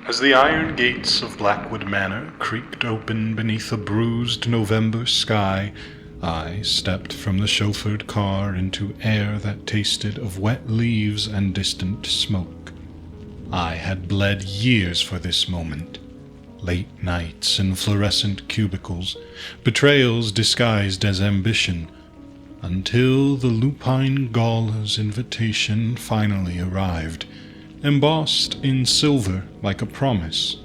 As the iron gates of Blackwood Manor creaked open beneath a bruised November sky, I stepped from the chauffeured car into air that tasted of wet leaves and distant smoke. I had bled years for this moment. Late nights in fluorescent cubicles, betrayals disguised as ambition, until the lupine Gala's invitation finally arrived, embossed in silver like a promise.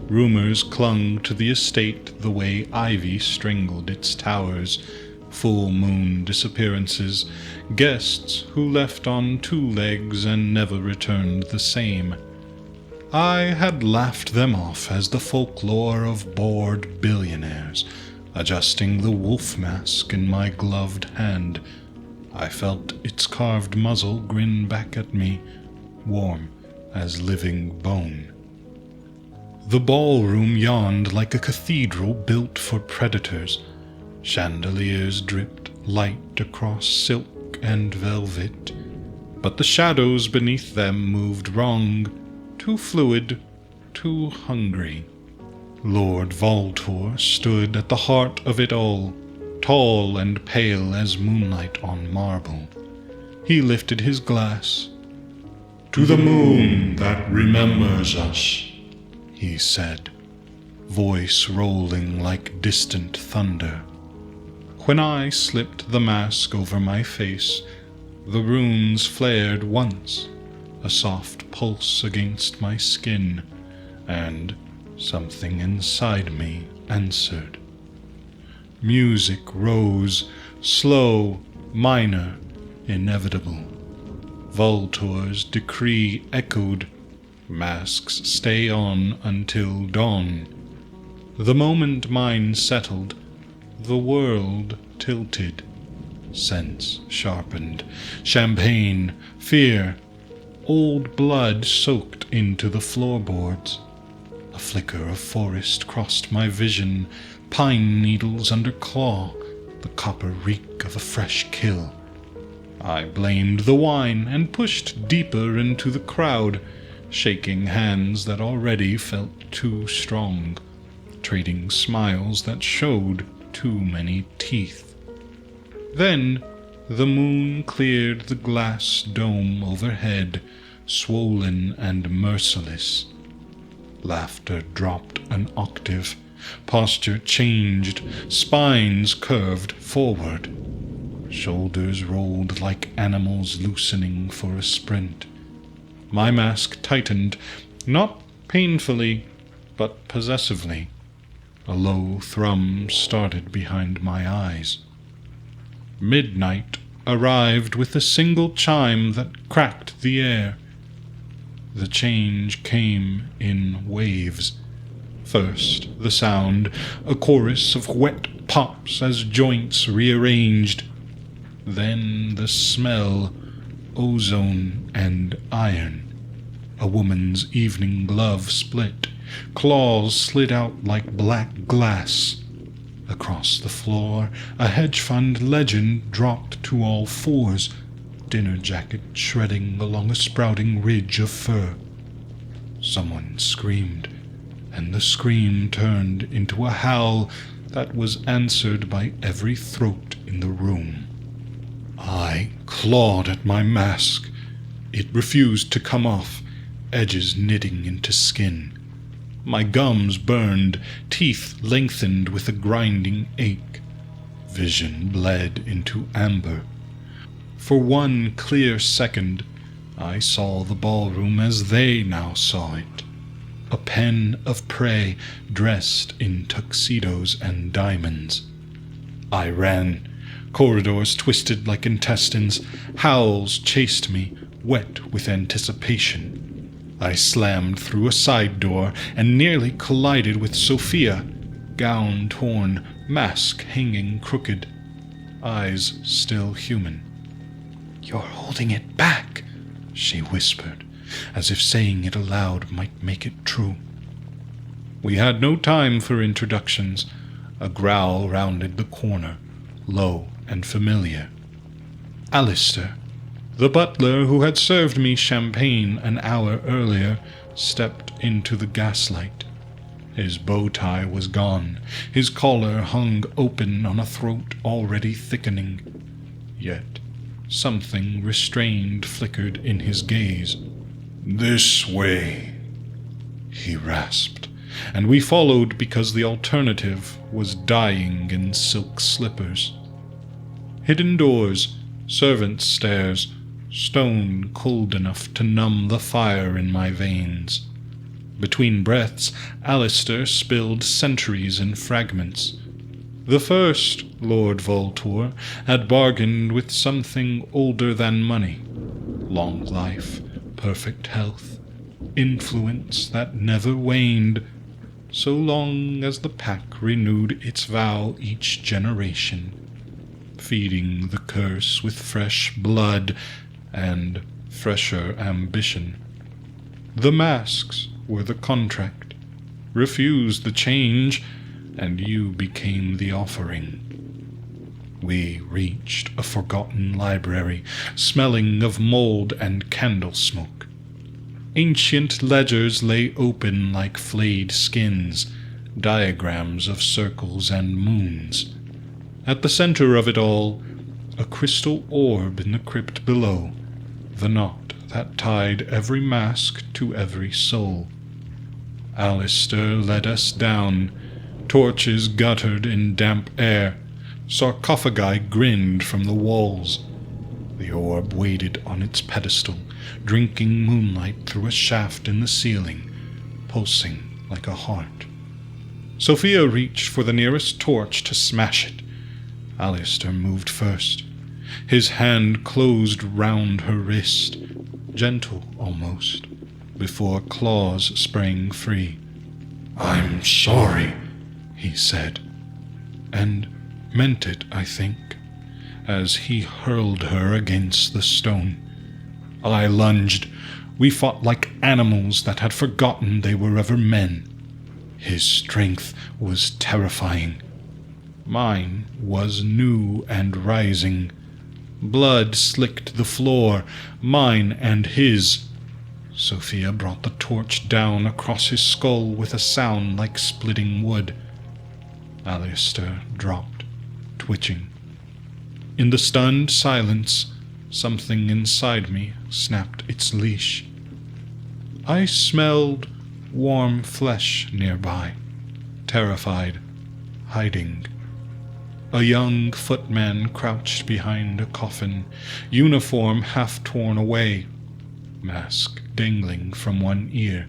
Rumors clung to the estate the way ivy strangled its towers, full moon disappearances, guests who left on 2 legs and never returned the same. I had laughed them off as the folklore of bored billionaires, adjusting the wolf mask in my gloved hand. I felt its carved muzzle grin back at me, warm as living bone. The ballroom yawned like a cathedral built for predators. Chandeliers dripped light across silk and velvet, but the shadows beneath them moved wrong, too fluid, too hungry. Lord Voltor stood at the heart of it all, tall and pale as moonlight on marble. He lifted his glass. "To the moon that remembers us," he said, voice rolling like distant thunder. When I slipped the mask over my face, the runes flared once, a soft pulse against my skin, and something inside me answered. Music rose, slow, minor, inevitable. Voltor's decree echoed, masks stay on until dawn. The moment mine settled, the world tilted. Sense sharpened, champagne, fear, old blood soaked into the floorboards. A flicker of forest crossed my vision, pine needles under claw, the copper reek of a fresh kill. I blamed the wine and pushed deeper into the crowd, shaking hands that already felt too strong, trading smiles that showed too many teeth. Then the moon cleared the glass dome overhead, swollen and merciless. Laughter dropped an octave, posture changed, spines curved forward. Shoulders rolled like animals loosening for a sprint. My mask tightened, not painfully, but possessively. A low thrum started behind my eyes. Midnight arrived with a single chime that cracked the air. The change came in waves. First, the sound, a chorus of wet pops as joints rearranged. Then the smell, ozone and iron. A woman's evening glove split. Claws slid out like black glass. Across the floor, a hedge fund legend dropped to all fours, dinner jacket shredding along a sprouting ridge of fur. Someone screamed, and the scream turned into a howl that was answered by every throat in the room. I clawed at my mask. It refused to come off, edges knitting into skin. My gums burned, teeth lengthened with a grinding ache. Vision bled into amber. For one clear second, I saw the ballroom as they now saw it. A pen of prey dressed in tuxedos and diamonds. I ran. Corridors twisted like intestines. Howls chased me, wet with anticipation. I slammed through a side door and nearly collided with Sophia, gown torn, mask hanging crooked, eyes still human. "You're holding it back," she whispered, as if saying it aloud might make it true. We had no time for introductions. A growl rounded the corner, low and familiar. "Alistair." The butler who had served me champagne an hour earlier stepped into the gaslight. His bow tie was gone. His collar hung open on a throat already thickening. Yet something restrained flickered in his gaze. "This way," he rasped, and we followed because the alternative was dying in silk slippers. Hidden doors, servants' stairs, stone cold enough to numb the fire in my veins. Between breaths, Alistair spilled centuries in fragments. The first Lord Voltor had bargained with something older than money. Long life, perfect health, influence that never waned, so long as the pack renewed its vow each generation, feeding the curse with fresh blood and fresher ambition. The masks were the contract. Refuse the change, and you became the offering. We reached a forgotten library, smelling of mold and candle smoke. Ancient ledgers lay open like flayed skins, diagrams of circles and moons. At the center of it all, a crystal orb in the crypt below, the knot that tied every mask to every soul. Alistair led us down. Torches guttered in damp air. Sarcophagi grinned from the walls. The orb waited on its pedestal, drinking moonlight through a shaft in the ceiling, pulsing like a heart. Sophia reached for the nearest torch to smash it. Alistair moved first. His hand closed round her wrist, gentle almost, before claws sprang free. "I'm sorry," he said, and meant it, I think, as he hurled her against the stone. I lunged. We fought like animals that had forgotten they were ever men. His strength was terrifying. Mine was new and rising. Blood slicked the floor, mine and his. Sophia brought the torch down across his skull with a sound like splitting wood. Alistair dropped, twitching. In the stunned silence, something inside me snapped its leash. I smelled warm flesh nearby, terrified, hiding. A young footman crouched behind a coffin, uniform half torn away, mask dangling from one ear.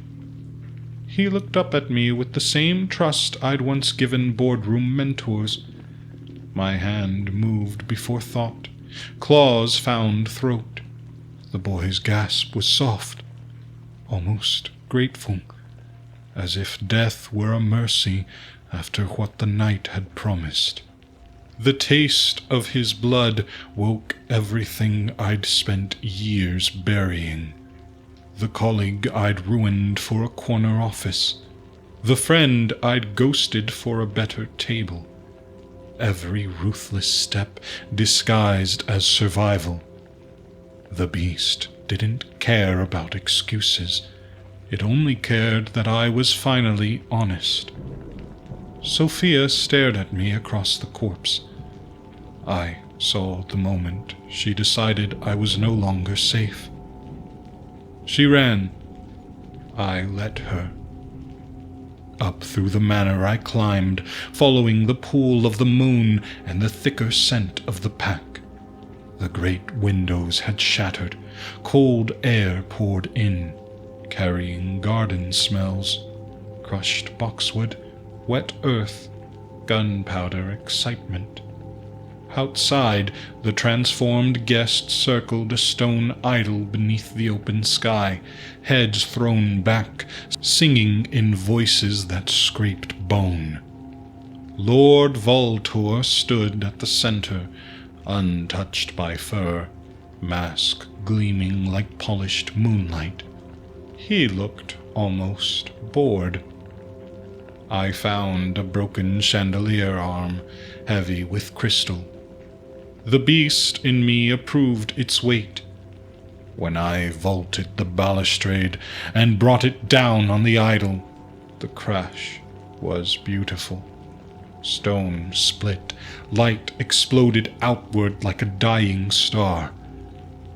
He looked up at me with the same trust I'd once given boardroom mentors. My hand moved before thought. Claws found throat. The boy's gasp was soft, almost grateful, as if death were a mercy after what the night had promised. The taste of his blood woke everything I'd spent years burying. The colleague I'd ruined for a corner office. The friend I'd ghosted for a better table. Every ruthless step disguised as survival. The beast didn't care about excuses. It only cared that I was finally honest. Sophia stared at me across the corpse. I saw the moment she decided I was no longer safe. She ran. I let her. Up through the manor I climbed, following the pool of the moon and the thicker scent of the pack. The great windows had shattered. Cold air poured in, carrying garden smells, crushed boxwood, wet earth, gunpowder excitement. Outside, the transformed guest circled a stone idol beneath the open sky, heads thrown back, singing in voices that scraped bone. Lord Voltor stood at the center, untouched by fur, mask gleaming like polished moonlight. He looked almost bored. I found a broken chandelier arm, heavy with crystal. The beast in me approved its weight. When I vaulted the balustrade and brought it down on the idol, the crash was beautiful. Stone split, light exploded outward like a dying star.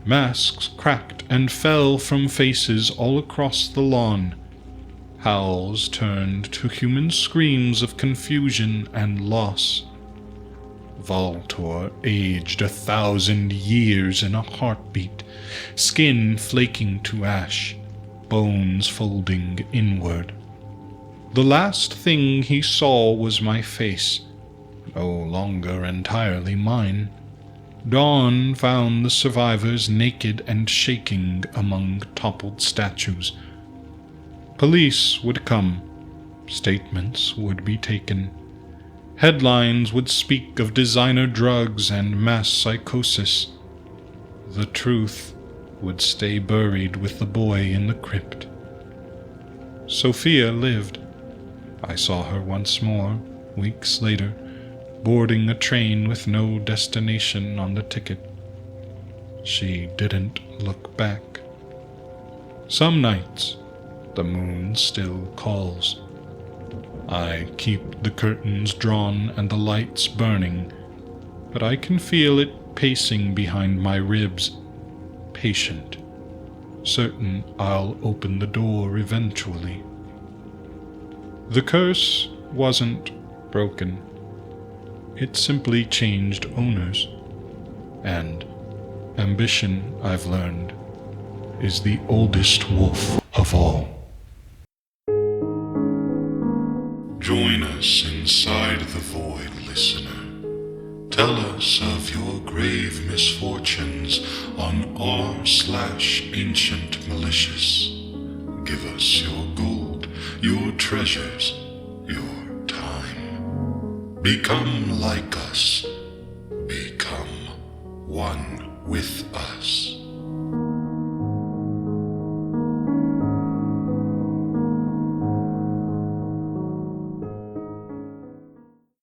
Masks cracked and fell from faces all across the lawn. Howls turned to human screams of confusion and loss. Voltor aged 1,000 years in a heartbeat, skin flaking to ash, bones folding inward. The last thing he saw was my face, no longer entirely mine. Dawn found the survivors naked and shaking among toppled statues. Police would come. Statements would be taken. Headlines would speak of designer drugs and mass psychosis. The truth would stay buried with the boy in the crypt. Sophia lived. I saw her once more, weeks later, boarding a train with no destination on the ticket. She didn't look back. Some nights, the moon still calls. I keep the curtains drawn and the lights burning, but I can feel it pacing behind my ribs, patient, certain I'll open the door eventually. The curse wasn't broken. It simply changed owners. And ambition, I've learned, is the oldest wolf of all. Join us inside the void, listener. Tell us of your grave misfortunes on r/ancientmalicious. Give us your gold, your treasures, your time. Become like us. Become one with us.